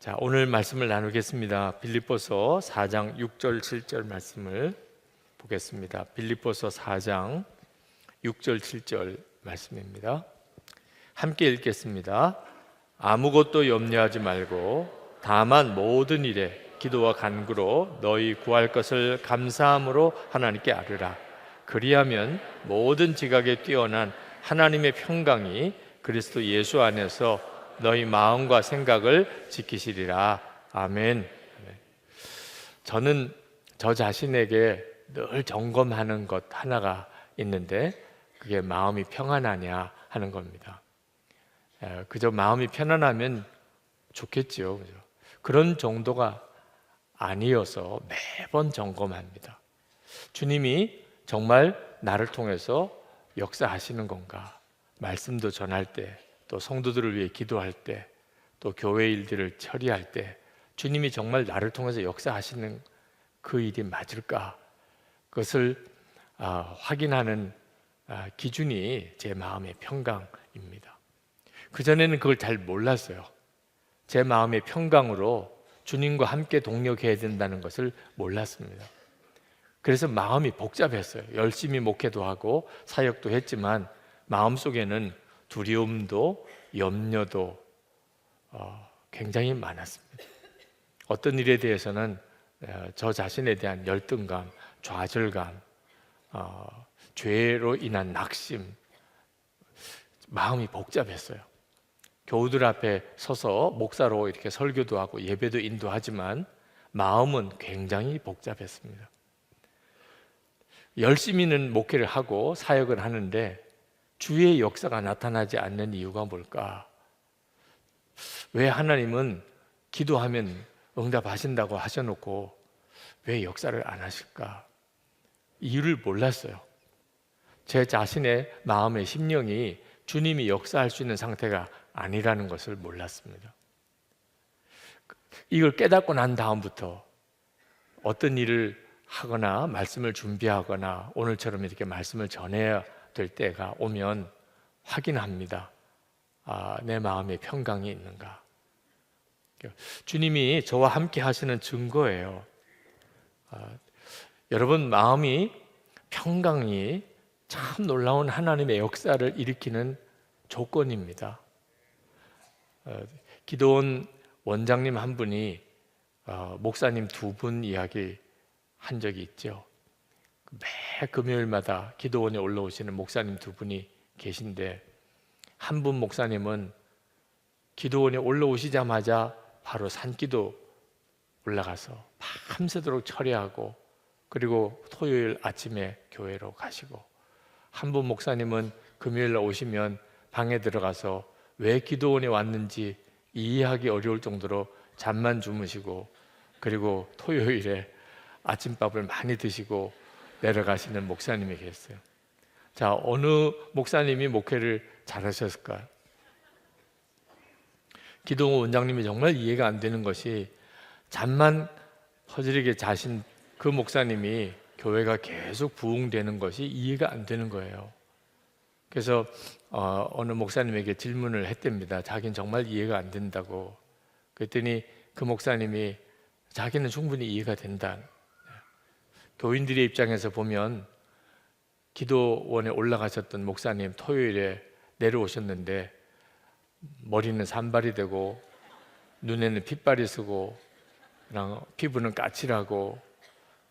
자, 오늘 말씀을 나누겠습니다. 빌립보서 4장 6절 7절 말씀을 보겠습니다. 빌립보서 4장 6절 7절 말씀입니다. 함께 읽겠습니다. 아무것도 염려하지 말고 다만 모든 일에 기도와 간구로 너희 구할 것을 감사함으로 하나님께 아뢰라. 그리하면 모든 지각에 뛰어난 하나님의 평강이 그리스도 예수 안에서 너희 마음과 생각을 지키시리라. 아멘. 저는 저 자신에게 늘 점검하는 것 하나가 있는데 그게 마음이 평안하냐 하는 겁니다. 그저 마음이 편안하면 좋겠지요. 그죠? 그런 정도가 아니어서 매번 점검합니다. 주님이 정말 나를 통해서 역사하시는 건가? 말씀도 전할 때, 또 성도들을 위해 기도할 때, 또 교회 일들을 처리할 때 주님이 정말 나를 통해서 역사하시는 그 일이 맞을까? 그것을 확인하는 기준이 제 마음의 평강입니다. 그전에는 그걸 잘 몰랐어요. 제 마음의 평강으로 주님과 함께 동력해야 된다는 것을 몰랐습니다. 그래서 마음이 복잡했어요. 열심히 목회도 하고 사역도 했지만 마음속에는 두려움도 염려도 굉장히 많았습니다. 어떤 일에 대해서는 저 자신에 대한 열등감, 좌절감, 죄로 인한 낙심, 마음이 복잡했어요. 교우들 앞에 서서 목사로 이렇게 설교도 하고 예배도 인도하지만 마음은 굉장히 복잡했습니다. 열심히는 목회를 하고 사역을 하는데 주의 역사가 나타나지 않는 이유가 뭘까? 왜 하나님은 기도하면 응답하신다고 하셔놓고 왜 역사를 안 하실까? 이유를 몰랐어요. 제 자신의 마음의 심령이 주님이 역사할 수 있는 상태가 아니라는 것을 몰랐습니다. 이걸 깨닫고 난 다음부터 어떤 일을 하거나 말씀을 준비하거나 오늘처럼 이렇게 말씀을 전해야 될 때가 오면 확인합니다. 내 마음에 평강이 있는가? 주님이 저와 함께 하시는 증거예요. 여러분 마음이 평강이 참 놀라운 하나님의 역사를 일으키는 조건입니다. 기도원 원장님 한 분이 목사님 두 분 이야기 한 적이 있죠. 매 금요일마다 기도원에 올라오시는 목사님 두 분이 계신데 한 분 목사님은 기도원에 올라오시자마자 바로 산기도 올라가서 밤새도록 철야하고 그리고 토요일 아침에 교회로 가시고 한 분 목사님은 금요일날 오시면 방에 들어가서 왜 기도원에 왔는지 이해하기 어려울 정도로 잠만 주무시고 그리고 토요일에 아침밥을 많이 드시고 내려가시는 목사님이 계셨어요. 자, 어느 목사님이 목회를 잘하셨을까요? 기도원 원장님이 정말 이해가 안 되는 것이 잠만 허지르게 자신 그 목사님이 교회가 계속 부흥되는 것이 이해가 안 되는 거예요. 그래서 어느 목사님에게 질문을 했답니다. 자기는 정말 이해가 안 된다고. 그랬더니 그 목사님이 자기는 충분히 이해가 된다. 교인들의 입장에서 보면 기도원에 올라가셨던 목사님 토요일에 내려오셨는데 머리는 산발이 되고 눈에는 핏발이 쓰고 피부는 까칠하고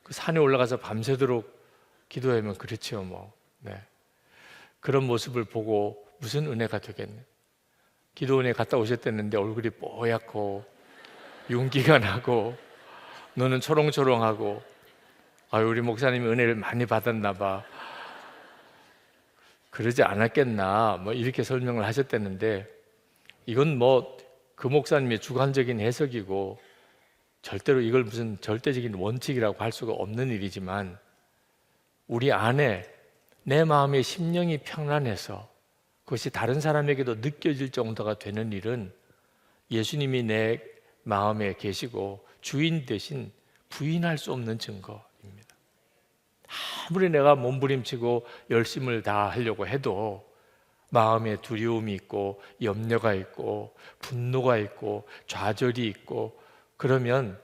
그 산에 올라가서 밤새도록 기도하면 그렇죠 뭐. 네. 그런 모습을 보고 무슨 은혜가 되겠네. 기도원에 갔다 오셨댔는데 얼굴이 뽀얗고 윤기가 나고 눈은 초롱초롱하고 우리 목사님이 은혜를 많이 받았나 봐. 그러지 않았겠나 뭐 이렇게 설명을 하셨댔는데 이건 뭐 그 목사님의 주관적인 해석이고 절대로 이걸 무슨 절대적인 원칙이라고 할 수가 없는 일이지만 우리 안에 내 마음의 심령이 평안해서 그것이 다른 사람에게도 느껴질 정도가 되는 일은 예수님이 내 마음에 계시고 주인 대신 부인할 수 없는 증거입니다. 아무리 내가 몸부림치고 열심을 다하려고 해도 마음에 두려움이 있고 염려가 있고 분노가 있고 좌절이 있고 그러면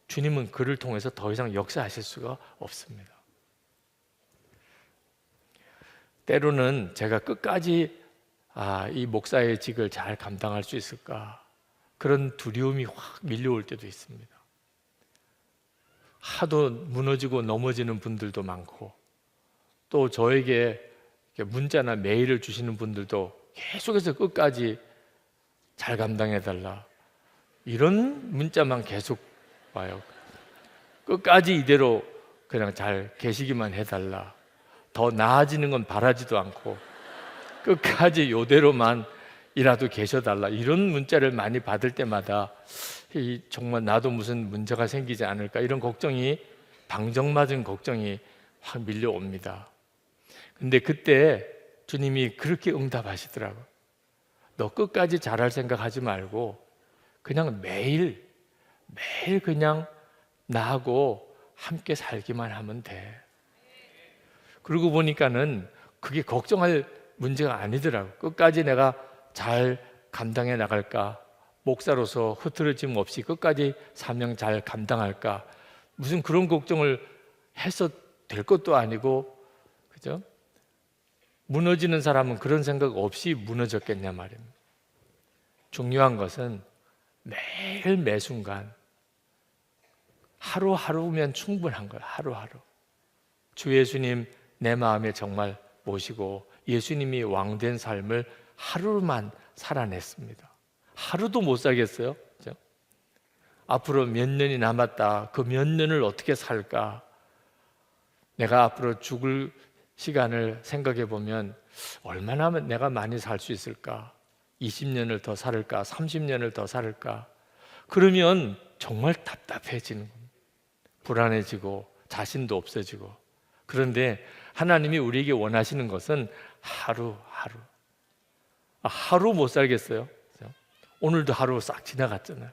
주님은 그를 통해서 더 이상 역사하실 수가 없습니다. 때로는 제가 끝까지 이 목사의 직을 잘 감당할 수 있을까? 그런 두려움이 확 밀려올 때도 있습니다. 하도 무너지고 넘어지는 분들도 많고 또 저에게 문자나 메일을 주시는 분들도 계속해서 끝까지 잘 감당해달라 이런 문자만 계속 와요. 끝까지 이대로 그냥 잘 계시기만 해달라. 더 나아지는 건 바라지도 않고 끝까지 이대로만 이라도 계셔달라 이런 문자를 많이 받을 때마다 정말 나도 무슨 문제가 생기지 않을까 이런 걱정이 방정맞은 걱정이 확 밀려옵니다. 근데 그때 주님이 그렇게 응답하시더라고요. 너 끝까지 잘할 생각하지 말고 그냥 매일 그냥 나하고 함께 살기만 하면 돼. 그러고 보니까는 그게 걱정할 문제가 아니더라고요. 끝까지 내가 잘 감당해 나갈까? 목사로서 흐트러짐 없이 끝까지 사명 잘 감당할까? 무슨 그런 걱정을 해서 될 것도 아니고, 그죠? 무너지는 사람은 그런 생각 없이 무너졌겠냐 말입니다. 중요한 것은 매일 매순간 하루하루면 충분한 거예요. 하루하루. 주 예수님 내 마음에 정말 모시고 예수님이 왕된 삶을 하루만 살아냈습니다. 하루도 못 살겠어요? 그죠? 앞으로 몇 년이 남았다. 그 몇 년을 어떻게 살까? 내가 앞으로 죽을 시간을 생각해 보면 얼마나 내가 많이 살 수 있을까? 20년을 더 살을까? 30년을 더 살을까? 그러면 정말 답답해지는 겁니다. 불안해지고 자신도 없어지고. 그런데 하나님이 우리에게 원하시는 것은 하루하루. 하루 못 살겠어요? 오늘도 하루 싹 지나갔잖아요.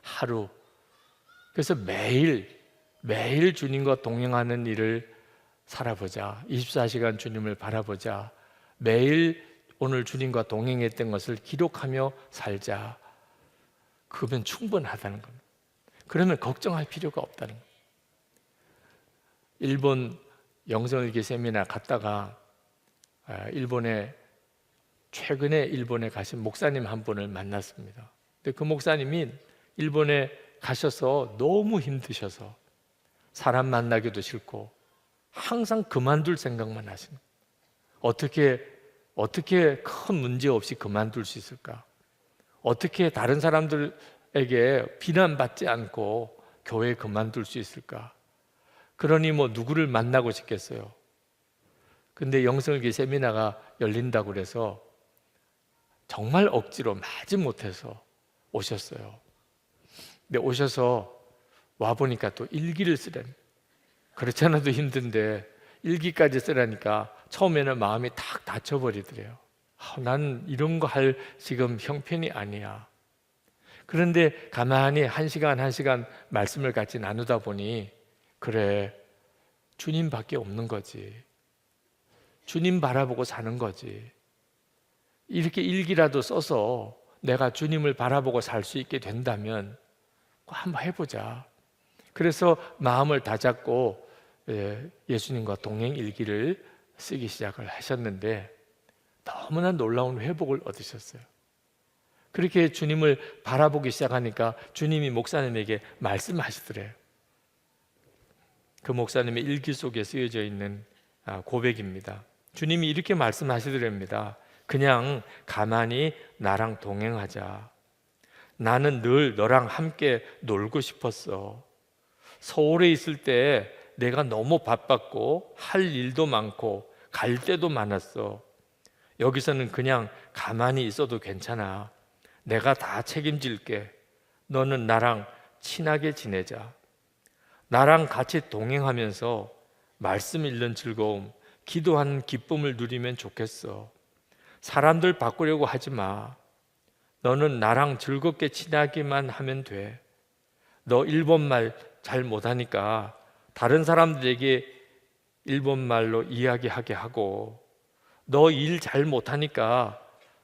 하루. 그래서 매일 주님과 동행하는 일을 살아보자. 24시간 주님을 바라보자. 매일 오늘 주님과 동행했던 것을 기록하며 살자. 그러면 충분하다는 겁니다. 그러면 걱정할 필요가 없다는 겁니다. 일본 영성일기 세미나 갔다가 최근에 일본에 가신 목사님 한 분을 만났습니다. 근데 그 목사님이 일본에 가셔서 너무 힘드셔서 사람 만나기도 싫고 항상 그만둘 생각만 하시는 거예요. 어떻게 큰 문제 없이 그만둘 수 있을까? 어떻게 다른 사람들에게 비난받지 않고 교회 그만둘 수 있을까? 그러니 누구를 만나고 싶겠어요. 근데 영성일기 세미나가 열린다고 그래서 정말 억지로 마지못해서 오셨어요. 근데 오셔서 와보니까 또 일기를 쓰라니. 그렇지 않아도 힘든데 일기까지 쓰라니까 처음에는 마음이 탁 다쳐버리더래요. 나는 이런 거 할 지금 형편이 아니야. 그런데 가만히 한 시간 말씀을 같이 나누다 보니 그래, 주님밖에 없는 거지. 주님 바라보고 사는 거지. 이렇게 일기라도 써서 내가 주님을 바라보고 살 수 있게 된다면 한번 해보자. 그래서 마음을 다잡고 예수님과 동행 일기를 쓰기 시작을 하셨는데 너무나 놀라운 회복을 얻으셨어요. 그렇게 주님을 바라보기 시작하니까 주님이 목사님에게 말씀하시더래요. 그 목사님의 일기 속에 쓰여져 있는 고백입니다. 주님이 이렇게 말씀하시더랍니다. 그냥 가만히 나랑 동행하자. 나는 늘 너랑 함께 놀고 싶었어. 서울에 있을 때 내가 너무 바빴고 할 일도 많고 갈 데도 많았어. 여기서는 그냥 가만히 있어도 괜찮아. 내가 다 책임질게. 너는 나랑 친하게 지내자. 나랑 같이 동행하면서 말씀 읽는 즐거움, 기도하는 기쁨을 누리면 좋겠어. 사람들 바꾸려고 하지 마. 너는 나랑 즐겁게 지내기만 하면 돼. 너 일본말 잘 못하니까 다른 사람들에게 일본말로 이야기하게 하고, 너 일 잘 못하니까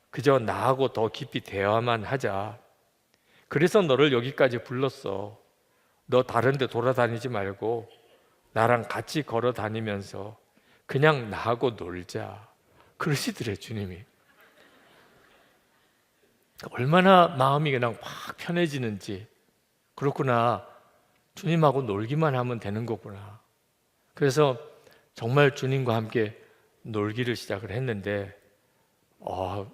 그저 나하고 더 깊이 대화만 하자. 그래서 너를 여기까지 불렀어. 너 다른 데 돌아다니지 말고 나랑 같이 걸어 다니면서 그냥 나하고 놀자. 그러시더래, 주님이. 얼마나 마음이 그냥 확 편해지는지. 그렇구나. 주님하고 놀기만 하면 되는 거구나. 그래서 정말 주님과 함께 놀기를 시작을 했는데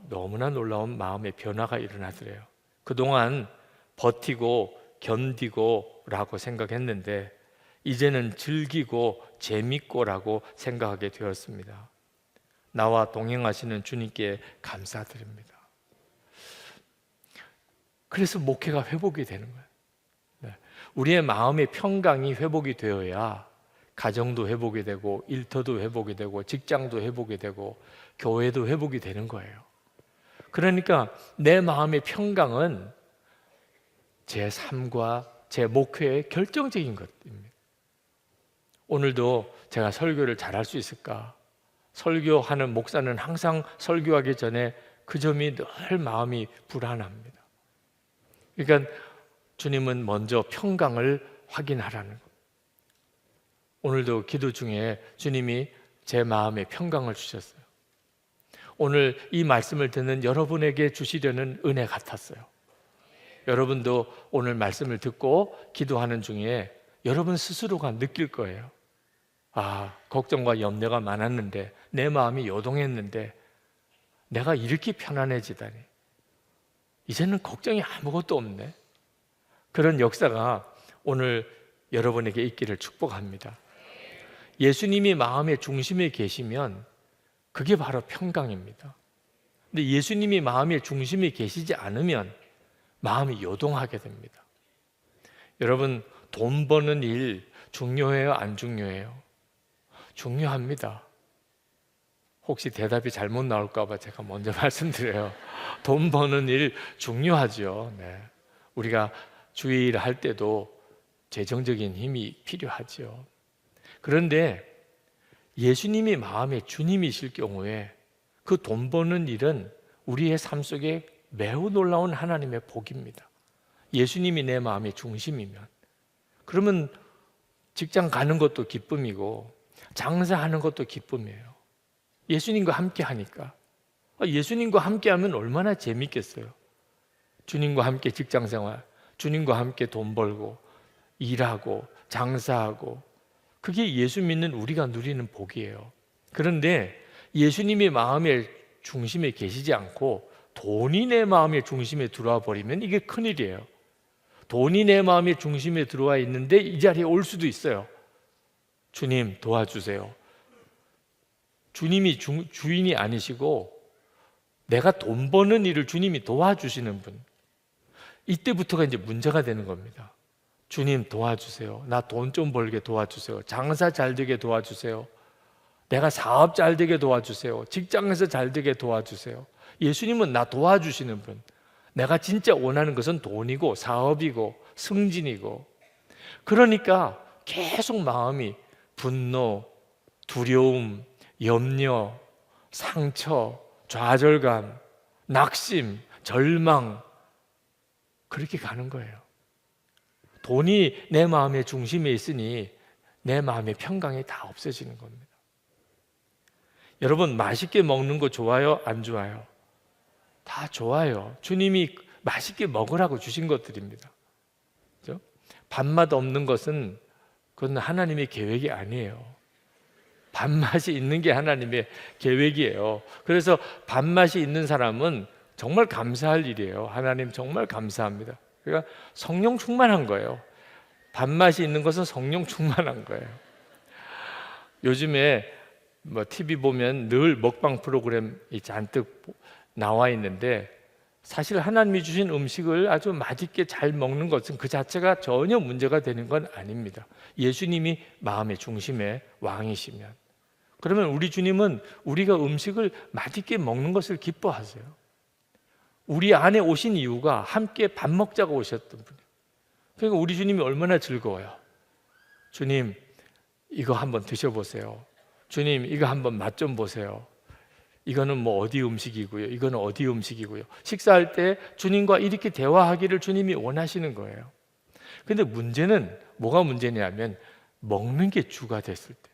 너무나 놀라운 마음의 변화가 일어나더래요. 그동안 버티고 견디고 라고 생각했는데 이제는 즐기고 재밌고 라고 생각하게 되었습니다. 나와 동행하시는 주님께 감사드립니다. 그래서 목회가 회복이 되는 거예요. 네. 우리의 마음의 평강이 회복이 되어야 가정도 회복이 되고 일터도 회복이 되고 직장도 회복이 되고 교회도 회복이 되는 거예요. 그러니까 내 마음의 평강은 제 삶과 제 목회의 결정적인 것입니다. 오늘도 제가 설교를 잘할 수 있을까? 설교하는 목사는 항상 설교하기 전에 그 점이 늘 마음이 불안합니다. 그러니까 주님은 먼저 평강을 확인하라는 것. 오늘도 기도 중에 주님이 제 마음에 평강을 주셨어요. 오늘 이 말씀을 듣는 여러분에게 주시려는 은혜 같았어요. 여러분도 오늘 말씀을 듣고 기도하는 중에 여러분 스스로가 느낄 거예요. 걱정과 염려가 많았는데 내 마음이 요동했는데 내가 이렇게 편안해지다니. 이제는 걱정이 아무것도 없네. 그런 역사가 오늘 여러분에게 있기를 축복합니다. 예수님이 마음의 중심에 계시면 그게 바로 평강입니다. 근데 예수님이 마음의 중심에 계시지 않으면 마음이 요동하게 됩니다. 여러분, 돈 버는 일 중요해요? 안 중요해요? 중요합니다. 혹시 대답이 잘못 나올까 봐 제가 먼저 말씀드려요. 돈 버는 일 중요하죠. 네. 우리가 주의 일을 할 때도 재정적인 힘이 필요하죠. 그런데 예수님이 마음의 주님이실 경우에 그 돈 버는 일은 우리의 삶 속에 매우 놀라운 하나님의 복입니다. 예수님이 내 마음의 중심이면, 그러면 직장 가는 것도 기쁨이고 장사하는 것도 기쁨이에요. 예수님과 함께 하니까. 예수님과 함께 하면 얼마나 재밌겠어요. 주님과 함께 직장 생활, 주님과 함께 돈 벌고 일하고 장사하고, 그게 예수 믿는 우리가 누리는 복이에요. 그런데 예수님이 마음의 중심에 계시지 않고 돈이 내 마음의 중심에 들어와 버리면 이게 큰일이에요. 돈이 내 마음의 중심에 들어와 있는데 이 자리에 올 수도 있어요. 주님 도와주세요. 주님이 주인이 아니시고 내가 돈 버는 일을 주님이 도와주시는 분, 이때부터가 이제 문제가 되는 겁니다. 주님 도와주세요. 나 돈 좀 벌게 도와주세요. 장사 잘 되게 도와주세요. 내가 사업 잘 되게 도와주세요. 직장에서 잘 되게 도와주세요. 예수님은 나 도와주시는 분. 내가 진짜 원하는 것은 돈이고 사업이고 승진이고. 그러니까 계속 마음이 분노, 두려움, 염려, 상처, 좌절감, 낙심, 절망, 그렇게 가는 거예요. 돈이 내 마음의 중심에 있으니 내 마음의 평강이 다 없어지는 겁니다. 여러분, 맛있게 먹는 거 좋아요? 안 좋아요? 다 좋아요. 주님이 맛있게 먹으라고 주신 것들입니다. 그렇죠? 밥맛 없는 것은 그건 하나님의 계획이 아니에요. 밥맛이 있는 게 하나님의 계획이에요. 그래서 밥맛이 있는 사람은 정말 감사할 일이에요. 하나님 정말 감사합니다. 그러니까 성령 충만한 거예요. 밥맛이 있는 것은 성령 충만한 거예요. 요즘에 TV 보면 늘 먹방 프로그램이 잔뜩 나와 있는데, 사실 하나님이 주신 음식을 아주 맛있게 잘 먹는 것은 그 자체가 전혀 문제가 되는 건 아닙니다. 예수님이 마음의 중심의 왕이시면. 그러면 우리 주님은 우리가 음식을 맛있게 먹는 것을 기뻐하세요. 우리 안에 오신 이유가 함께 밥 먹자고 오셨던 분이에요. 그러니까 우리 주님이 얼마나 즐거워요. 주님, 이거 한번 드셔보세요. 주님, 이거 한번 맛 좀 보세요. 이거는 뭐 어디 음식이고요, 이거는 어디 음식이고요. 식사할 때 주님과 이렇게 대화하기를 주님이 원하시는 거예요. 근데 문제는 뭐가 문제냐면 먹는 게 주가 됐을 때,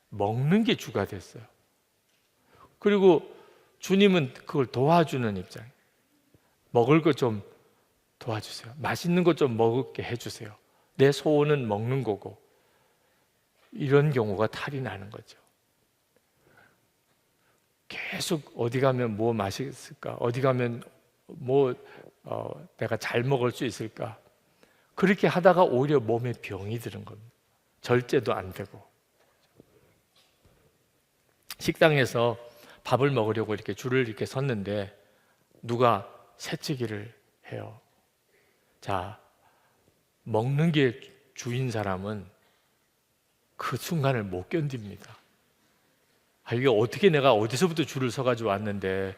먹는 게 주가 됐어요. 그리고 주님은 그걸 도와주는 입장이에요. 먹을 것 좀 도와주세요. 맛있는 것 좀 먹게 해주세요. 내 소원은 먹는 거고. 이런 경우가 탈이 나는 거죠. 계속 어디 가면 뭐 맛있을까? 어디 가면 뭐 내가 잘 먹을 수 있을까? 그렇게 하다가 오히려 몸에 병이 드는 겁니다. 절제도 안 되고. 식당에서 밥을 먹으려고 이렇게 줄을 이렇게 섰는데 누가 새치기를 해요. 자, 먹는 게 주인 사람은 그 순간을 못 견딥니다. 이게 어떻게 내가 어디서부터 줄을 서가지고 왔는데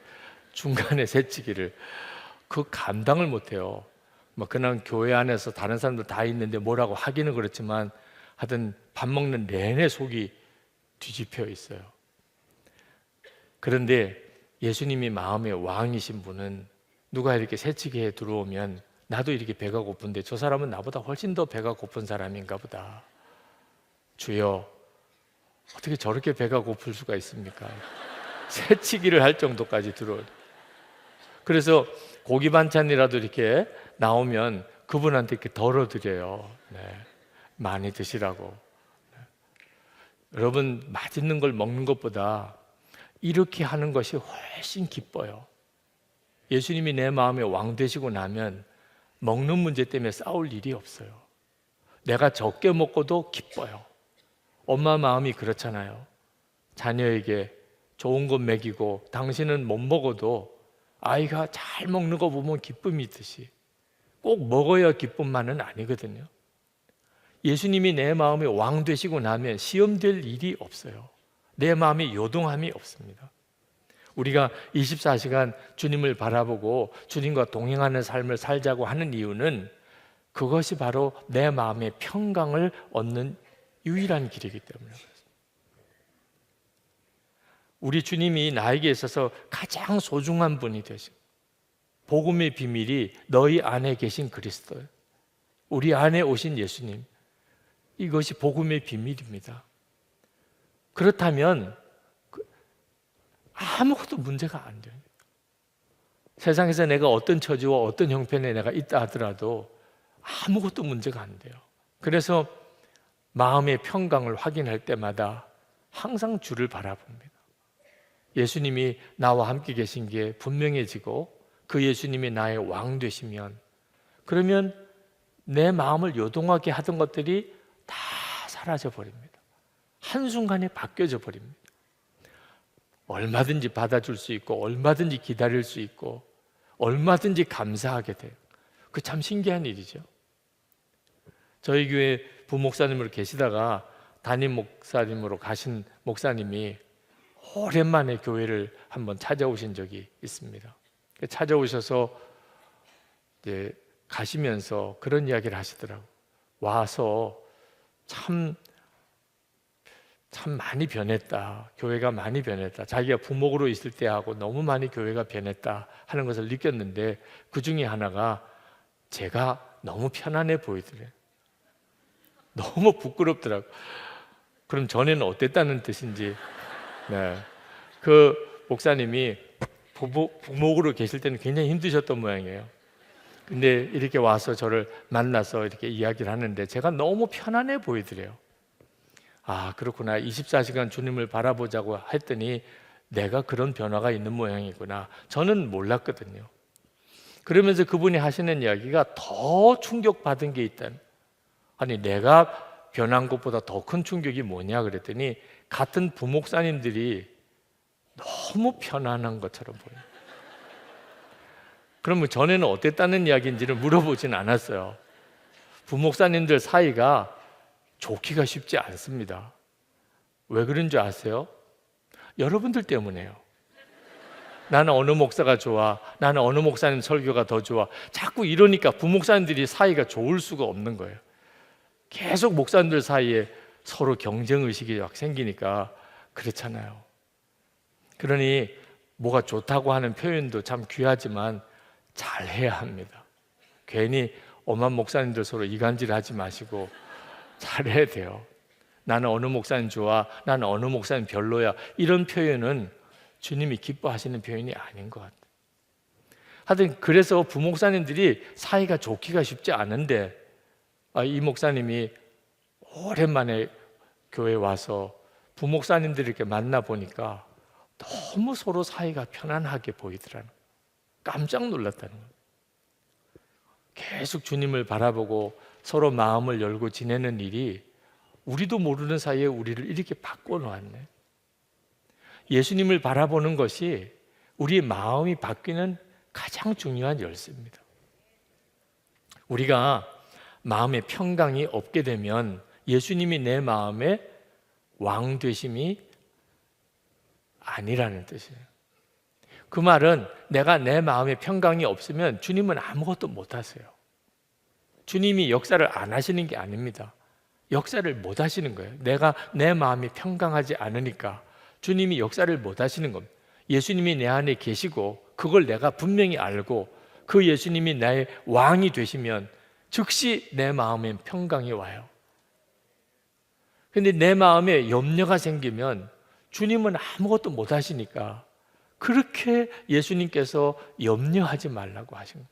중간에 새치기를, 그 감당을 못해요. 뭐 그냥 교회 안에서 다른 사람들 다 있는데 뭐라고 하기는 그렇지만 하여튼 밥 먹는 내내 속이 뒤집혀 있어요. 그런데 예수님이 마음의 왕이신 분은 누가 이렇게 새치기에 들어오면 나도 이렇게 배가 고픈데 저 사람은 나보다 훨씬 더 배가 고픈 사람인가 보다. 주여, 어떻게 저렇게 배가 고플 수가 있습니까? 새치기를 할 정도까지 들어올. 그래서 고기 반찬이라도 이렇게 나오면 그분한테 이렇게 덜어드려요. 네, 많이 드시라고. 네. 여러분, 맛있는 걸 먹는 것보다 이렇게 하는 것이 훨씬 기뻐요. 예수님이 내 마음의 왕 되시고 나면 먹는 문제 때문에 싸울 일이 없어요. 내가 적게 먹고도 기뻐요. 엄마 마음이 그렇잖아요. 자녀에게 좋은 것 먹이고 당신은 못 먹어도 아이가 잘 먹는 거 보면 기쁨이 있듯이 꼭 먹어야 기쁨만은 아니거든요. 예수님이 내 마음의 왕 되시고 나면 시험될 일이 없어요. 내 마음에 요동함이 없습니다. 우리가 24시간 주님을 바라보고 주님과 동행하는 삶을 살자고 하는 이유는 그것이 바로 내 마음의 평강을 얻는 유일한 길이기 때문에 그렇습니다. 우리 주님이 나에게 있어서 가장 소중한 분이 되신, 복음의 비밀이 너희 안에 계신 그리스도, 우리 안에 오신 예수님, 이것이 복음의 비밀입니다. 그렇다면 아무것도 문제가 안 돼요. 세상에서 내가 어떤 처지와 어떤 형편에 내가 있다 하더라도 아무것도 문제가 안 돼요. 그래서 마음의 평강을 확인할 때마다 항상 주를 바라봅니다. 예수님이 나와 함께 계신 게 분명해지고 그 예수님이 나의 왕 되시면, 그러면 내 마음을 요동하게 하던 것들이 다 사라져 버립니다. 한순간에 바뀌어져 버립니다. 얼마든지 받아줄 수 있고 얼마든지 기다릴 수 있고 얼마든지 감사하게 돼요. 그 참 신기한 일이죠. 저희 교회 부목사님으로 계시다가 담임 목사님으로 가신 목사님이 오랜만에 교회를 한번 찾아오신 적이 있습니다. 찾아오셔서 이제 가시면서 그런 이야기를 하시더라고요. 와서 참 많이 변했다. 교회가 많이 변했다. 자기가 부목으로 있을 때하고 너무 많이 교회가 변했다 하는 것을 느꼈는데 그 중에 하나가 제가 너무 편안해 보이더래요. 너무 부끄럽더라고요. 그럼 전에는 어땠다는 뜻인지. 네. 그 목사님이 부목으로 계실 때는 굉장히 힘드셨던 모양이에요. 근데 이렇게 와서 저를 만나서 이렇게 이야기를 하는데 제가 너무 편안해 보이더래요. 아, 그렇구나. 24시간 주님을 바라보자고 했더니 내가 그런 변화가 있는 모양이구나. 저는 몰랐거든요. 그러면서 그분이 하시는 이야기가 더 충격받은 게 있다는. 아니, 내가 변한 것보다 더 큰 충격이 뭐냐 그랬더니 같은 부목사님들이 너무 편안한 것처럼 보여요. 그러면 전에는 어땠다는 이야기인지를 물어보진 않았어요. 부목사님들 사이가 좋기가 쉽지 않습니다. 왜 그런 줄 아세요? 여러분들 때문에요. 나는 어느 목사가 좋아, 나는 어느 목사님 설교가 더 좋아, 자꾸 이러니까 부목사님들이 사이가 좋을 수가 없는 거예요. 계속 목사님들 사이에 서로 경쟁의식이 막 생기니까 그렇잖아요. 그러니 뭐가 좋다고 하는 표현도 참 귀하지만 잘해야 합니다. 괜히 엄한 목사님들 서로 이간질하지 마시고 잘해야 돼요. 나는 어느 목사님 좋아, 나는 어느 목사님 별로야, 이런 표현은 주님이 기뻐하시는 표현이 아닌 것 같아요. 하여튼 그래서 부목사님들이 사이가 좋기가 쉽지 않은데 이 목사님이 오랜만에 교회에 와서 부목사님들을 이렇게 만나보니까 너무 서로 사이가 편안하게 보이더라는 거예요. 깜짝 놀랐다는 거예요. 계속 주님을 바라보고 서로 마음을 열고 지내는 일이 우리도 모르는 사이에 우리를 이렇게 바꿔놓았네. 예수님을 바라보는 것이 우리의 마음이 바뀌는 가장 중요한 열쇠입니다. 우리가 마음의 평강이 없게 되면 예수님이 내 마음의 왕 되심이 아니라는 뜻이에요. 그 말은 내가 내 마음의 평강이 없으면 주님은 아무것도 못 하세요. 주님이 역사를 안 하시는 게 아닙니다. 역사를 못 하시는 거예요. 내가 내 마음이 평강하지 않으니까 주님이 역사를 못 하시는 겁니다. 예수님이 내 안에 계시고 그걸 내가 분명히 알고 그 예수님이 나의 왕이 되시면 즉시 내 마음에 평강이 와요. 근데 내 마음에 염려가 생기면 주님은 아무것도 못 하시니까 그렇게 예수님께서 염려하지 말라고 하신 거예요.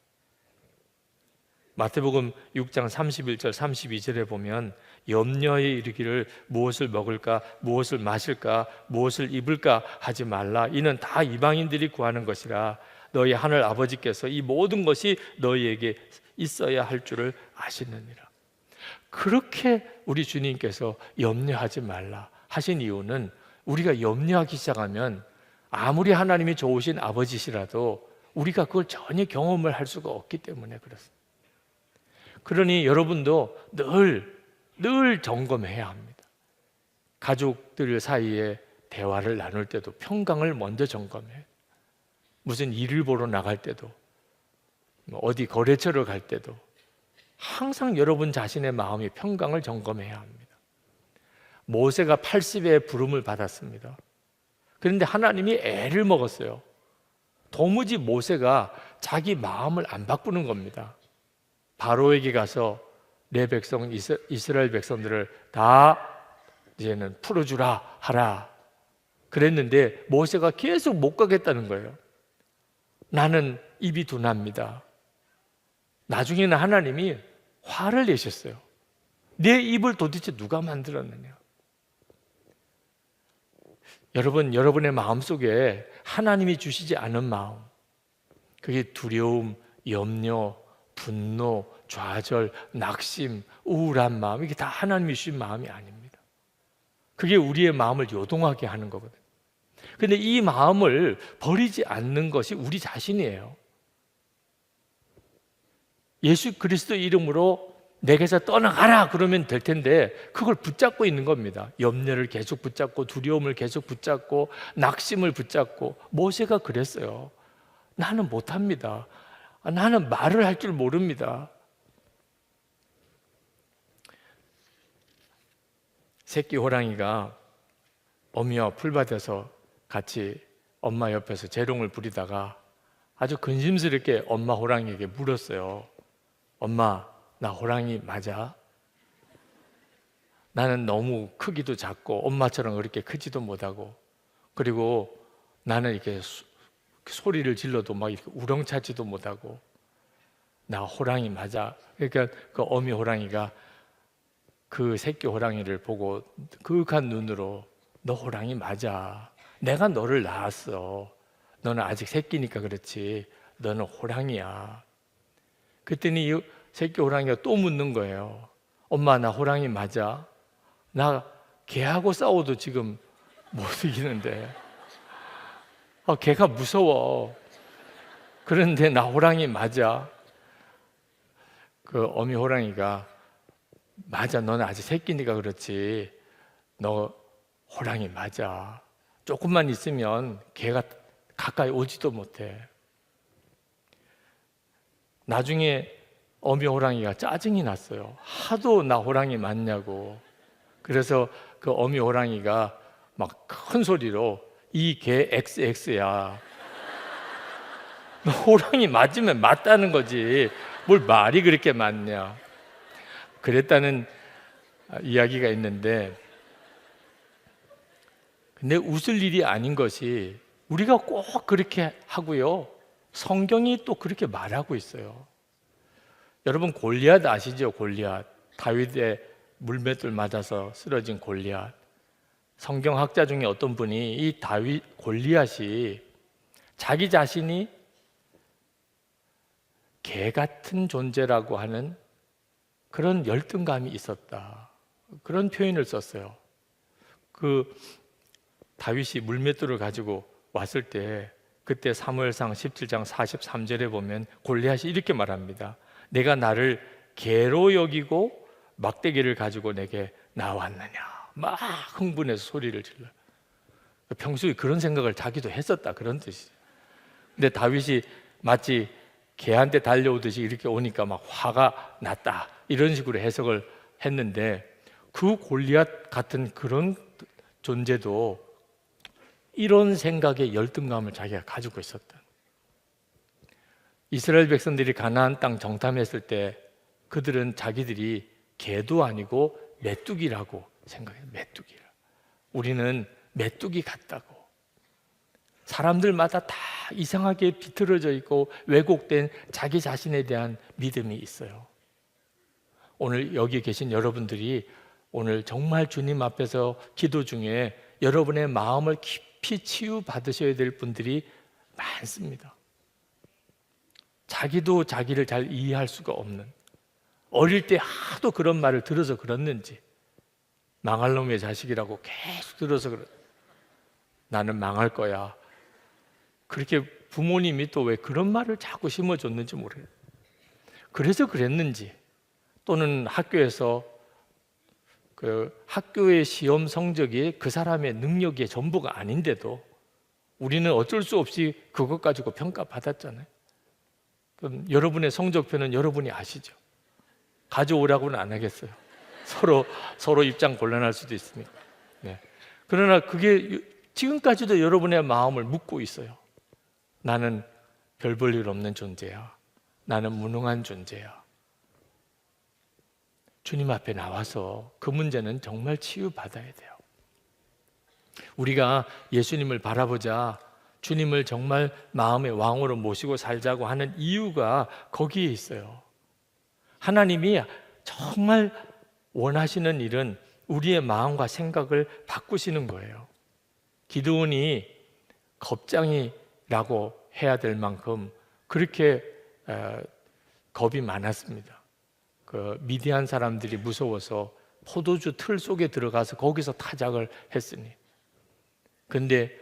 마태복음 6장 31절 32절에 보면 염려에 이르기를 무엇을 먹을까 무엇을 마실까 무엇을 입을까 하지 말라. 이는 다 이방인들이 구하는 것이라. 너희 하늘 아버지께서 이 모든 것이 너희에게 있어야 할 줄을 아시느니라. 그렇게 우리 주님께서 염려하지 말라 하신 이유는 우리가 염려하기 시작하면 아무리 하나님이 좋으신 아버지시라도 우리가 그걸 전혀 경험을 할 수가 없기 때문에 그렇습니다. 그러니 여러분도 늘 점검해야 합니다. 가족들 사이에 대화를 나눌 때도 평강을 먼저 점검해요. 무슨 일을 보러 나갈 때도 어디 거래처를 갈 때도 항상 여러분 자신의 마음의 평강을 점검해야 합니다. 모세가 80의 부름을 받았습니다. 그런데 하나님이 애를 먹었어요. 도무지 모세가 자기 마음을 안 바꾸는 겁니다. 바로에게 가서 내 백성 이스라엘 백성들을 다 이제는 풀어주라 하라 그랬는데 모세가 계속 못 가겠다는 거예요. 나는 입이 둔합니다. 나중에는 하나님이 화를 내셨어요. 내 입을 도대체 누가 만들었느냐. 여러분, 여러분의 마음속에 하나님이 주시지 않은 마음, 그게 두려움, 염려, 분노, 좌절, 낙심, 우울한 마음, 이게 다 하나님이 주신 마음이 아닙니다. 그게 우리의 마음을 요동하게 하는 거거든요. 근데 이 마음을 버리지 않는 것이 우리 자신이에요. 예수 그리스도 이름으로 내게서 떠나가라 그러면 될 텐데 그걸 붙잡고 있는 겁니다. 염려를 계속 붙잡고 두려움을 계속 붙잡고 낙심을 붙잡고 모세가 그랬어요. 나는 못합니다. 나는 말을 할 줄 모릅니다. 새끼 호랑이가 어미와 풀밭에서 같이 엄마 옆에서 재롱을 부리다가 아주 근심스럽게 엄마 호랑이에게 물었어요. 엄마, 나 호랑이 맞아? 나는 너무 크기도 작고 엄마처럼 그렇게 크지도 못하고 그리고 나는 이렇게 소리를 질러도 막 이렇게 우렁차지도 못하고 나 호랑이 맞아? 그러니까 그 어미 호랑이가 그 새끼 호랑이를 보고 그윽한 눈으로 너 호랑이 맞아. 내가 너를 낳았어. 너는 아직 새끼니까 그렇지. 너는 호랑이야. 그랬더니 이 새끼 호랑이가 또 묻는 거예요. 엄마, 나 호랑이 맞아? 나 개하고 싸워도 지금 못 이기는데. 개가 무서워. 그런데 나 호랑이 맞아? 그 어미 호랑이가 맞아, 너는 아직 새끼니까 그렇지. 너 호랑이 맞아. 조금만 있으면 개가 가까이 오지도 못해. 나중에 어미 호랑이가 짜증이 났어요. 하도 나 호랑이 맞냐고. 그래서 그 어미 호랑이가 막 큰 소리로 이 개 XX야. 호랑이 맞으면 맞다는 거지. 뭘 말이 그렇게 많냐. 그랬다는 이야기가 있는데, 근데 웃을 일이 아닌 것이 우리가 꼭 그렇게 하고요. 성경이 또 그렇게 말하고 있어요. 여러분 골리앗 아시죠? 골리앗. 다윗의 물맷돌 맞아서 쓰러진 골리앗. 성경학자 중에 어떤 분이 이 다윗 골리앗이 자기 자신이 개 같은 존재라고 하는 그런 열등감이 있었다. 그런 표현을 썼어요. 그 다윗이 물맷돌을 가지고 왔을 때 그때 사무엘상 17장 43절에 보면 골리앗이 이렇게 말합니다. 내가 나를 개로 여기고 막대기를 가지고 내게 나왔느냐. 막 흥분해서 소리를 질러. 평소에 그런 생각을 자기도 했었다 그런 뜻이죠. 근데 다윗이 마치 개한테 달려오듯이 이렇게 오니까 막 화가 났다 이런 식으로 해석을 했는데, 그 골리앗 같은 그런 존재도 이런 생각의 열등감을 자기가 가지고 있었다. 이스라엘 백성들이 가나안 땅 정탐했을 때 그들은 자기들이 개도 아니고 메뚜기라고 생각해요. 메뚜기라. 우리는 메뚜기 같다고. 사람들마다 다 이상하게 비틀어져 있고 왜곡된 자기 자신에 대한 믿음이 있어요. 오늘 여기 계신 여러분들이 오늘 정말 주님 앞에서 기도 중에 여러분의 마음을 깊이 치유받으셔야 될 분들이 많습니다. 자기도 자기를 잘 이해할 수가 없는, 어릴 때 하도 그런 말을 들어서 그랬는지 망할 놈의 자식이라고 계속 들어서 나는 망할 거야. 그렇게 부모님이 또 왜 그런 말을 자꾸 심어줬는지 모르겠어요. 그래서 그랬는지, 또는 학교에서 그 학교의 시험 성적이 그 사람의 능력의 전부가 아닌데도 우리는 어쩔 수 없이 그것 가지고 평가받았잖아요. 그럼 여러분의 성적표는 여러분이 아시죠? 가져오라고는 안 하겠어요. 서로 입장 곤란할 수도 있으니까. 네. 그러나 그게 지금까지도 여러분의 마음을 묻고 있어요. 나는 별 볼 일 없는 존재야. 나는 무능한 존재야. 주님 앞에 나와서 그 문제는 정말 치유받아야 돼요. 우리가 예수님을 바라보자, 주님을 정말 마음의 왕으로 모시고 살자고 하는 이유가 거기에 있어요. 하나님이 정말 원하시는 일은 우리의 마음과 생각을 바꾸시는 거예요. 기드온이 겁쟁이라고 해야 될 만큼 그렇게 겁이 많았습니다. 그 미디안 사람들이 무서워서 포도주 틀 속에 들어가서 거기서 타작을 했으니, 근데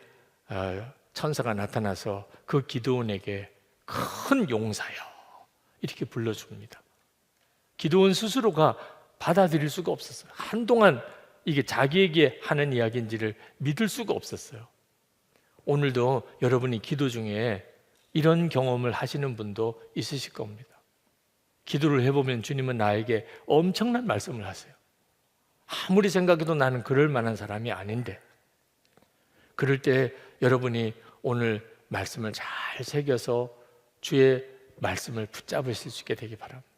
천사가 나타나서 그 기드온에게 큰 용사여 이렇게 불러줍니다. 기드온 스스로가 받아들일 수가 없었어요. 한동안 이게 자기에게 하는 이야기인지를 믿을 수가 없었어요. 오늘도 여러분이 기도 중에 이런 경험을 하시는 분도 있으실 겁니다. 기도를 해보면 주님은 나에게 엄청난 말씀을 하세요. 아무리 생각해도 나는 그럴 만한 사람이 아닌데, 그럴 때 여러분이 오늘 말씀을 잘 새겨서 주의 말씀을 붙잡으실 수 있게 되기 바랍니다.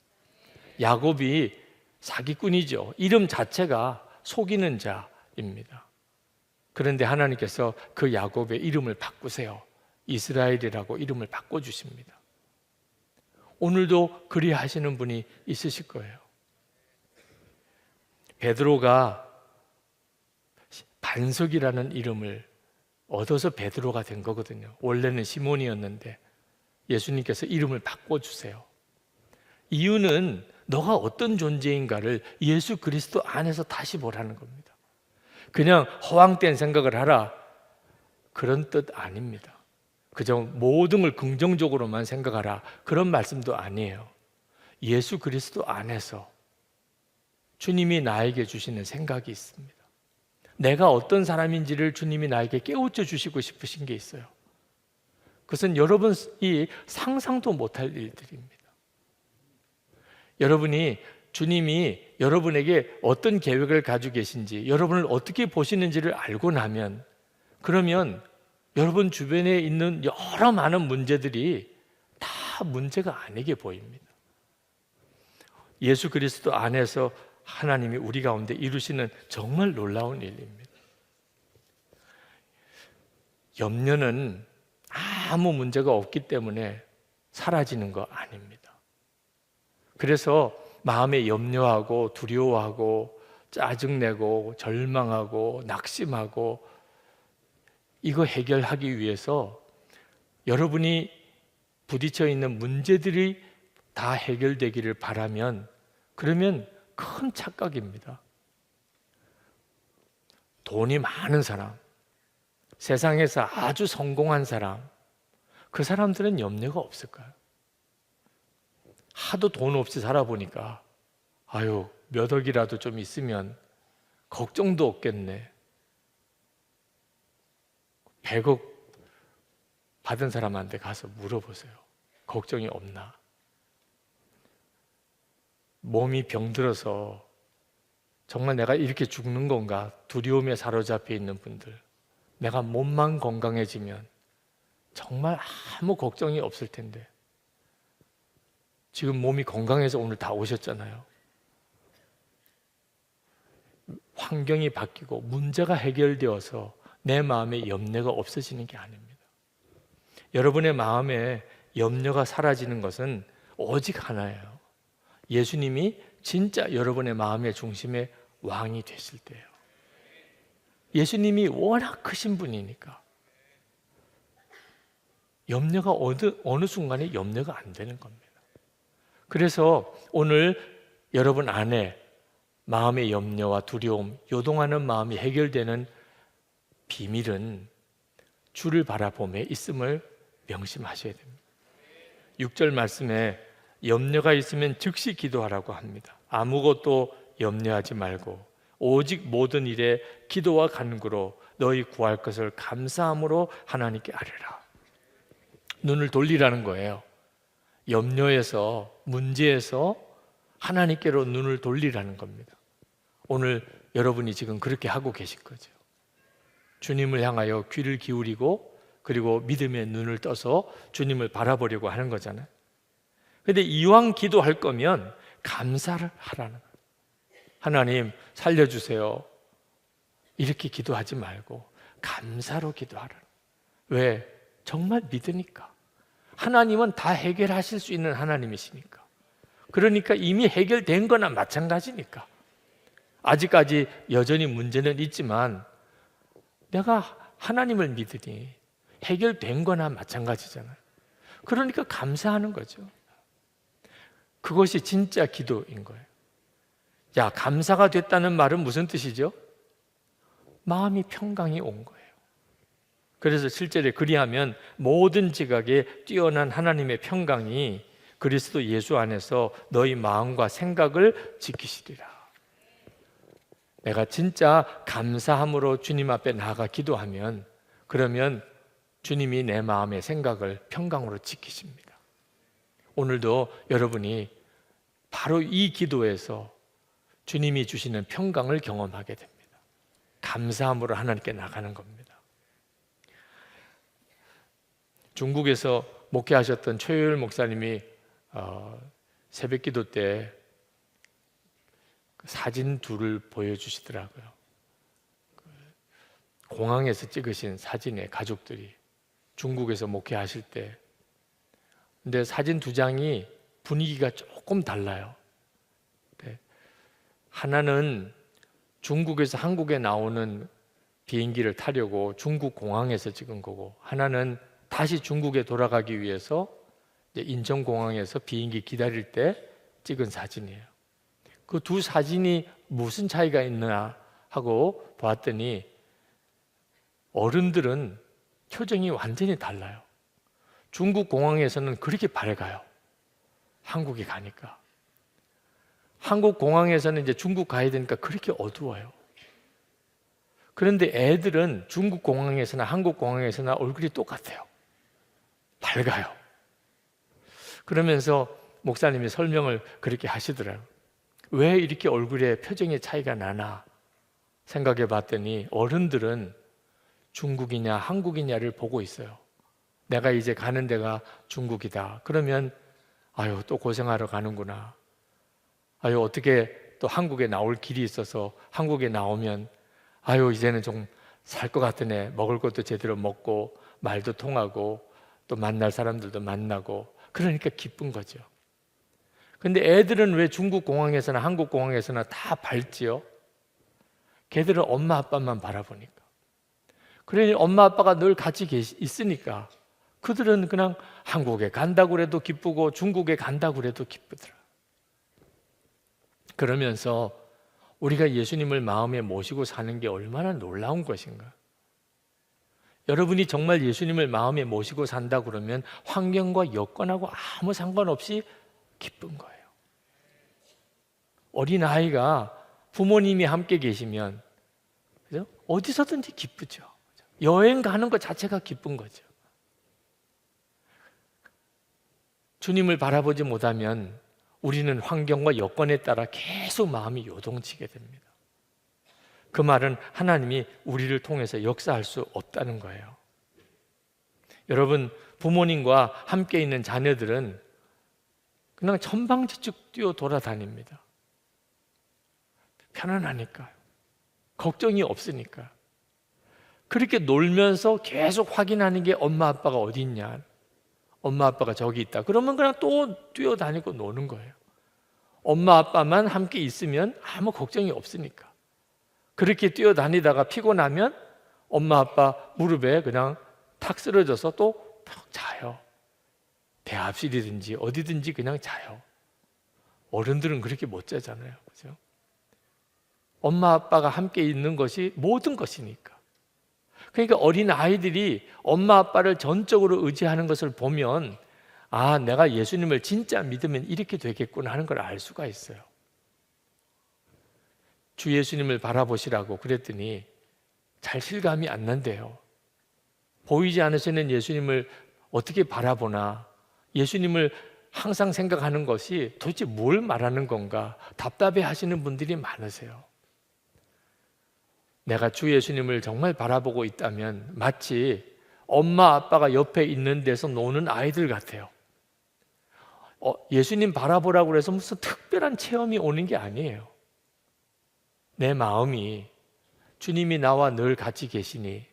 야곱이 사기꾼이죠. 이름 자체가 속이는 자입니다. 그런데 하나님께서 그 야곱의 이름을 바꾸세요. 이스라엘이라고 이름을 바꿔주십니다. 오늘도 그리하시는 분이 있으실 거예요. 베드로가 반석이라는 이름을 얻어서 베드로가 된 거거든요. 원래는 시몬이었는데 예수님께서 이름을 바꿔주세요. 이유는 너가 어떤 존재인가를 예수 그리스도 안에서 다시 보라는 겁니다. 그냥 허황된 생각을 하라, 그런 뜻 아닙니다. 그저 모든 걸 긍정적으로만 생각하라, 그런 말씀도 아니에요. 예수 그리스도 안에서 주님이 나에게 주시는 생각이 있습니다. 내가 어떤 사람인지를 주님이 나에게 깨우쳐 주시고 싶으신 게 있어요. 그것은 여러분이 상상도 못할 일들입니다. 여러분이 주님이 여러분에게 어떤 계획을 가지고 계신지, 여러분을 어떻게 보시는지를 알고 나면, 그러면 여러분 주변에 있는 여러 많은 문제들이 다 문제가 아니게 보입니다. 예수 그리스도 안에서 하나님이 우리 가운데 이루시는 정말 놀라운 일입니다. 염려는 아무 문제가 없기 때문에 사라지는 거 아닙니다. 그래서 마음에 염려하고 두려워하고 짜증내고 절망하고 낙심하고 이거 해결하기 위해서 여러분이 부딪혀 있는 문제들이 다 해결되기를 바라면 그러면 큰 착각입니다. 돈이 많은 사람, 세상에서 아주 성공한 사람, 그 사람들은 염려가 없을까요? 하도 돈 없이 살아보니까 아유 몇 억이라도 좀 있으면 걱정도 없겠네. 100억 받은 사람한테 가서 물어보세요. 걱정이 없나? 몸이 병들어서 정말 내가 이렇게 죽는 건가 두려움에 사로잡혀 있는 분들, 내가 몸만 건강해지면 정말 아무 걱정이 없을 텐데 지금 몸이 건강해서 오늘 다 오셨잖아요. 환경이 바뀌고 문제가 해결되어서 내 마음에 염려가 없어지는 게 아닙니다. 여러분의 마음에 염려가 사라지는 것은 오직 하나예요. 예수님이 진짜 여러분의 마음의 중심의 왕이 되실 때예요. 예수님이 워낙 크신 분이니까 염려가 어느 순간에 염려가 안 되는 겁니다. 그래서 오늘 여러분 안에 마음의 염려와 두려움, 요동하는 마음이 해결되는 비밀은 주를 바라보며 있음을 명심하셔야 됩니다. 6절 말씀에 염려가 있으면 즉시 기도하라고 합니다. 아무것도 염려하지 말고 오직 모든 일에 기도와 간구로 너희 구할 것을 감사함으로 하나님께 아뢰라. 눈을 돌리라는 거예요. 염려에서, 문제에서 하나님께로 눈을 돌리라는 겁니다. 오늘 여러분이 지금 그렇게 하고 계신 거죠. 주님을 향하여 귀를 기울이고 그리고 믿음의 눈을 떠서 주님을 바라보려고 하는 거잖아요. 그런데 이왕 기도할 거면 감사를 하라는 거예요. 하나님 살려주세요. 이렇게 기도하지 말고 감사로 기도하라는 거예요. 왜? 정말 믿으니까. 하나님은 다 해결하실 수 있는 하나님이시니까. 그러니까 이미 해결된 거나 마찬가지니까. 아직까지 여전히 문제는 있지만 내가 하나님을 믿으니 해결된 거나 마찬가지잖아요. 그러니까 감사하는 거죠. 그것이 진짜 기도인 거예요. 야, 감사가 됐다는 말은 무슨 뜻이죠? 마음이 평강이 온 거예요. 그래서 실제로 그리하면 모든 지각에 뛰어난 하나님의 평강이 그리스도 예수 안에서 너희 마음과 생각을 지키시리라. 내가 진짜 감사함으로 주님 앞에 나아가 기도하면 그러면 주님이 내 마음의 생각을 평강으로 지키십니다. 오늘도 여러분이 바로 이 기도에서 주님이 주시는 평강을 경험하게 됩니다. 감사함으로 하나님께 나가는 겁니다. 중국에서 목회하셨던 최효율 목사님이 새벽 기도 때 사진 둘을 보여주시더라고요. 공항에서 찍으신 사진에 가족들이 중국에서 목회하실 때. 근데 사진 두 장이 분위기가 조금 달라요. 하나는 중국에서 한국에 나오는 비행기를 타려고 중국 공항에서 찍은 거고, 하나는 다시 중국에 돌아가기 위해서 인천공항에서 비행기 기다릴 때 찍은 사진이에요. 그 두 사진이 무슨 차이가 있나 하고 봤더니 어른들은 표정이 완전히 달라요. 중국 공항에서는 그렇게 밝아요. 한국에 가니까. 한국 공항에서는 이제 중국 가야 되니까 그렇게 어두워요. 그런데 애들은 중국 공항에서나 한국 공항에서나 얼굴이 똑같아요. 밝아요. 그러면서 목사님이 설명을 그렇게 하시더라고요. 왜 이렇게 얼굴에 표정의 차이가 나나 생각해 봤더니 어른들은 중국이냐 한국이냐를 보고 있어요. 내가 이제 가는 데가 중국이다. 그러면 아유, 또 고생하러 가는구나. 아유, 어떻게 또 한국에 나올 길이 있어서 한국에 나오면 아유, 이제는 좀 살 것 같으네. 먹을 것도 제대로 먹고 말도 통하고 또 만날 사람들도 만나고 그러니까 기쁜 거죠. 근데 애들은 왜 중국 공항에서나 한국 공항에서나 다 밝지요? 걔들은 엄마 아빠만 바라보니까. 그러니 엄마 아빠가 늘 같이 있으니까 그들은 그냥 한국에 간다고 그래도 기쁘고 중국에 간다고 그래도 기쁘더라. 그러면서 우리가 예수님을 마음에 모시고 사는 게 얼마나 놀라운 것인가. 여러분이 정말 예수님을 마음에 모시고 산다 그러면 환경과 여건하고 아무 상관없이 기쁜 거예요. 어린아이가 부모님이 함께 계시면 그죠? 어디서든지 기쁘죠. 여행 가는 것 자체가 기쁜 거죠. 주님을 바라보지 못하면 우리는 환경과 여건에 따라 계속 마음이 요동치게 됩니다. 그 말은 하나님이 우리를 통해서 역사할 수 없다는 거예요. 여러분, 부모님과 함께 있는 자녀들은 그냥 천방지축 뛰어 돌아다닙니다. 편안하니까요. 걱정이 없으니까. 그렇게 놀면서 계속 확인하는 게 엄마 아빠가 어디 있냐, 엄마 아빠가 저기 있다. 그러면 그냥 또 뛰어다니고 노는 거예요. 엄마 아빠만 함께 있으면 아무 걱정이 없으니까. 그렇게 뛰어다니다가 피곤하면 엄마 아빠 무릎에 그냥 탁 쓰러져서 또 푹 자요. 대합실이든지 어디든지 그냥 자요. 어른들은 그렇게 못 자잖아요. 그죠? 엄마 아빠가 함께 있는 것이 모든 것이니까. 그러니까 어린 아이들이 엄마 아빠를 전적으로 의지하는 것을 보면 아, 내가 예수님을 진짜 믿으면 이렇게 되겠구나 하는 걸 알 수가 있어요. 주 예수님을 바라보시라고 그랬더니 잘 실감이 안 난대요. 보이지 않으시는 예수님을 어떻게 바라보나, 예수님을 항상 생각하는 것이 도대체 뭘 말하는 건가 답답해 하시는 분들이 많으세요. 내가 주 예수님을 정말 바라보고 있다면 마치 엄마 아빠가 옆에 있는 데서 노는 아이들 같아요. 예수님 바라보라고 해서 무슨 특별한 체험이 오는 게 아니에요. 내 마음이 주님이 나와 늘 같이 계시니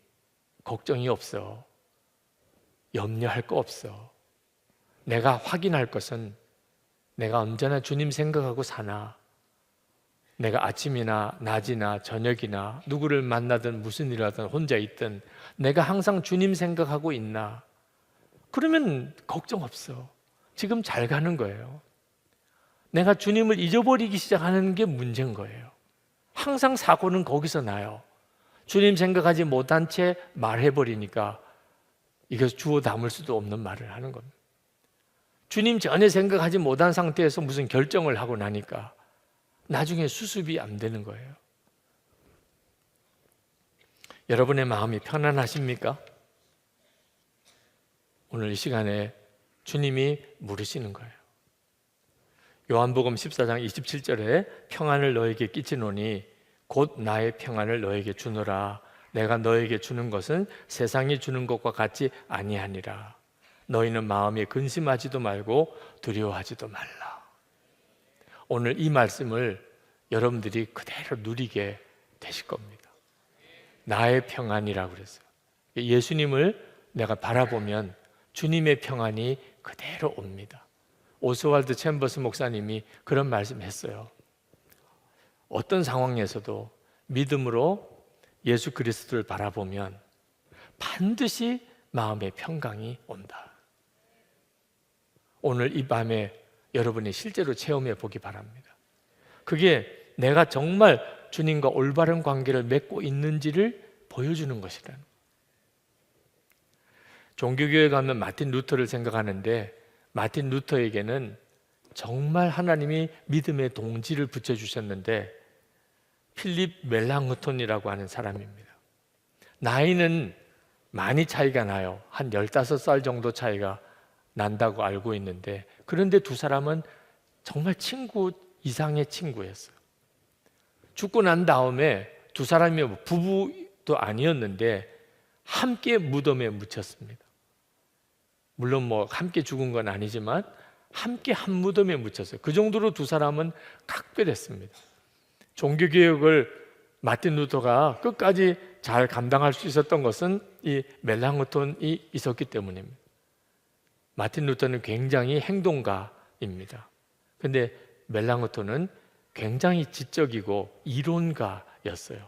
걱정이 없어. 염려할 거 없어. 내가 확인할 것은 내가 언제나 주님 생각하고 사나, 내가 아침이나 낮이나 저녁이나 누구를 만나든 무슨 일을 하든 혼자 있든 내가 항상 주님 생각하고 있나? 그러면 걱정 없어. 지금 잘 가는 거예요. 내가 주님을 잊어버리기 시작하는 게 문제인 거예요. 항상 사고는 거기서 나요. 주님 생각하지 못한 채 말해버리니까 이게 주워 담을 수도 없는 말을 하는 겁니다. 주님 전혀 생각하지 못한 상태에서 무슨 결정을 하고 나니까 나중에 수습이 안 되는 거예요. 여러분의 마음이 편안하십니까? 오늘 이 시간에 주님이 물으시는 거예요. 요한복음 14장 27절에 평안을 너에게 끼치노니 곧 나의 평안을 너에게 주노라. 내가 너에게 주는 것은 세상이 주는 것과 같지 아니하니라. 너희는 마음에 근심하지도 말고 두려워하지도 말라. 오늘 이 말씀을 여러분들이 그대로 누리게 되실 겁니다. 나의 평안이라고 그랬어요. 예수님을 내가 바라보면 주님의 평안이 그대로 옵니다. 오스왈드 챔버스 목사님이 그런 말씀했어요. 어떤 상황에서도 믿음으로 예수 그리스도를 바라보면 반드시 마음의 평강이 온다. 오늘 이 밤에 여러분이 실제로 체험해 보기 바랍니다. 그게 내가 정말 주님과 올바른 관계를 맺고 있는지를 보여주는 것이라는. 종교교회 가면 마틴 루터를 생각하는데 마틴 루터에게는 정말 하나님이 믿음의 동지를 붙여주셨는데 필립 멜랑흐톤이라고 하는 사람입니다. 나이는 많이 차이가 나요. 한 15살 정도 차이가 난다고 알고 있는데 그런데 두 사람은 정말 친구 이상의 친구였어요. 죽고 난 다음에 두 사람이 부부도 아니었는데 함께 무덤에 묻혔습니다. 물론 뭐 함께 죽은 건 아니지만 함께 한 무덤에 묻혔어요. 그 정도로 두 사람은 각별했습니다. 종교개혁을 마틴 루터가 끝까지 잘 감당할 수 있었던 것은 이 멜랑흐톤이 있었기 때문입니다. 마틴 루터는 굉장히 행동가입니다. 그런데 멜랑흐톤은 굉장히 지적이고 이론가였어요.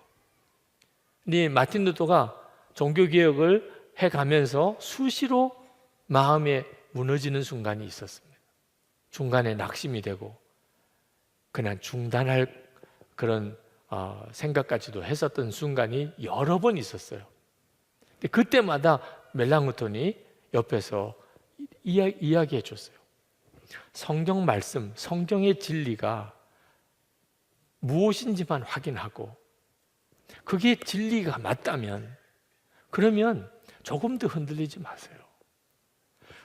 근데 마틴 루터가 종교개혁을 해가면서 수시로 마음에 무너지는 순간이 있었습니다. 중간에 낙심이 되고 그냥 중단할 그런 생각까지도 했었던 순간이 여러 번 있었어요. 근데 그때마다 멜랑흐톤이 옆에서 이야기해 줬어요. 성경 말씀, 성경의 진리가 무엇인지만 확인하고 그게 진리가 맞다면 그러면 조금 더 흔들리지 마세요.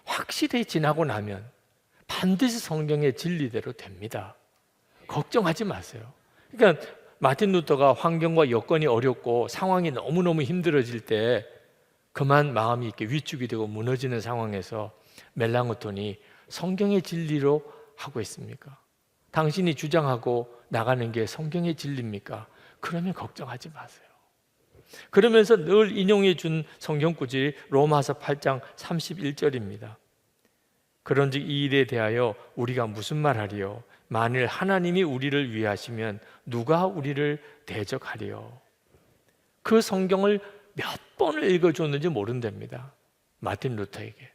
확실히 지나고 나면 반드시 성경의 진리대로 됩니다. 걱정하지 마세요. 그러니까 마틴 루터가 환경과 여건이 어렵고 상황이 너무너무 힘들어질 때 그만 마음이 이렇게 위축이 되고 무너지는 상황에서 멜랑흐톤이 성경의 진리로 하고 있습니까? 당신이 주장하고 나가는 게 성경의 진리입니까? 그러면 걱정하지 마세요. 그러면서 늘 인용해 준 성경 구절이 로마서 8장 31절입니다. 그런즉 이 일에 대하여 우리가 무슨 말하리요? 만일 하나님이 우리를 위하시면 누가 우리를 대적하리요? 그 성경을 몇 번을 읽어줬는지 모른답니다. 마틴 루터에게.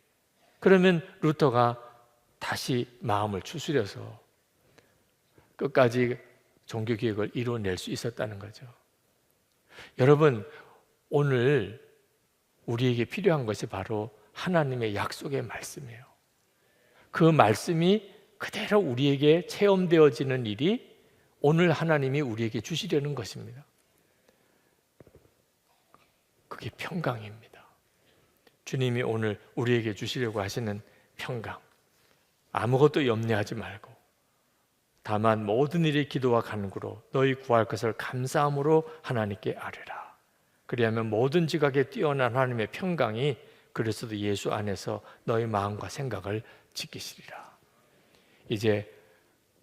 그러면 루터가 다시 마음을 추스려서 끝까지 종교개혁을 이뤄낼 수 있었다는 거죠. 여러분, 오늘 우리에게 필요한 것이 바로 하나님의 약속의 말씀이에요. 그 말씀이 그대로 우리에게 체험되어지는 일이 오늘 하나님이 우리에게 주시려는 것입니다. 그게 평강입니다. 주님이 오늘 우리에게 주시려고 하시는 평강. 아무것도 염려하지 말고 다만 모든 일에 기도와 간구로 너희 구할 것을 감사함으로 하나님께 아뢰라. 그리하면 모든 지각에 뛰어난 하나님의 평강이 그리스도 예수 안에서 너희 마음과 생각을 지키시리라. 이제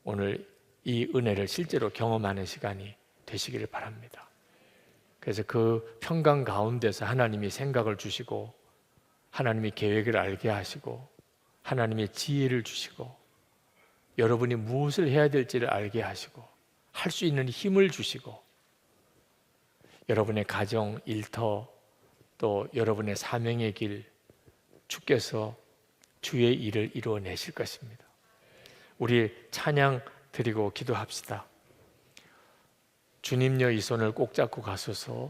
오늘 이 은혜를 실제로 경험하는 시간이 되시기를 바랍니다. 그래서 그 평강 가운데서 하나님이 생각을 주시고 하나님이 계획을 알게 하시고 하나님의 지혜를 주시고 여러분이 무엇을 해야 될지를 알게 하시고 할 수 있는 힘을 주시고 여러분의 가정, 일터 또 여러분의 사명의 길 주께서 주의 일을 이루어내실 것입니다. 우리 찬양 드리고 기도합시다. 주님여 이 손을 꼭 잡고 가소서.